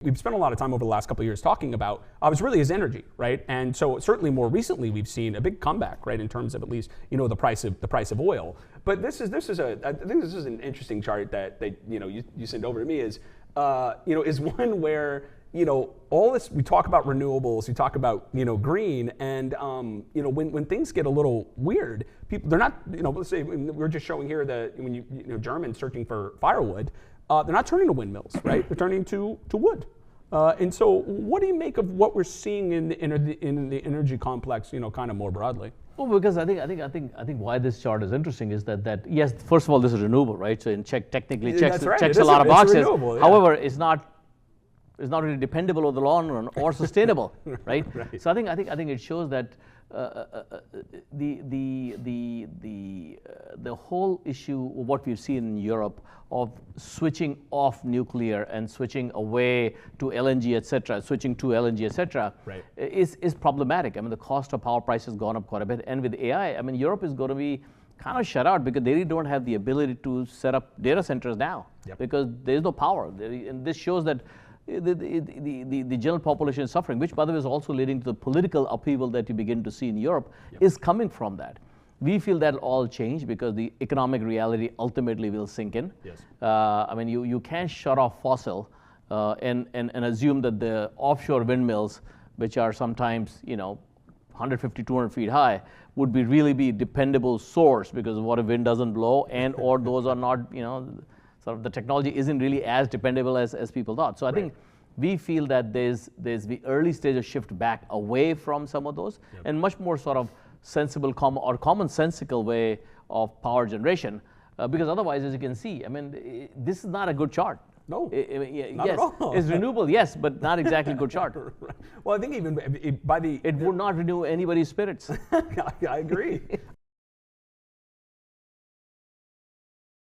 We've spent a lot of time over the last couple of years talking about really is energy, right? And so certainly more recently we've seen a big comeback, right, in terms of at least the price of oil. But I think this is an interesting chart that you sent over to me is one where all this, we talk about renewables, we talk about green, and when things get a little weird, people, they're not, let's say we're just showing here that when Germans searching for firewood, they're not turning to windmills, right? They're turning to wood. And so, what do you make of what we're seeing in the energy complex, kind of more broadly? Well, because I think why this chart is interesting is that yes, first of all, this is renewable, right? So technically checks a lot of boxes. Yeah. However, it's not really dependable over the long run or sustainable, right? Right. So I think it shows that the whole issue of what we've seen in Europe of switching off nuclear and switching away to LNG, etc., switching to LNG, etc., right, is problematic. I mean, the cost of power price has gone up quite a bit, and with AI, I mean, Europe is going to be kind of shut out because they really don't have the ability to set up data centers now. Yep. Because there's no power, and this shows that the general population is suffering, which by the way is also leading to the political upheaval that you begin to see in Europe. Yep. Is coming from that. We feel that'll all change because the economic reality ultimately will sink in. Yes. I mean, you can't shut off fossil and assume that the offshore windmills, which are sometimes 150, 200 feet high, would really be dependable source, because what if wind doesn't blow and or those are not sort of the technology isn't really as dependable as people thought. So I think we feel that there's the early stage of shift back away from some of those, yep, and much more sort of sensible commonsensical way of power generation, because otherwise, as you can see, I mean, this is not a good chart. No, not yes, at all. It's renewable, yes, but not exactly a good chart. Right. Well, I think even by the... It would not renew anybody's spirits. I agree.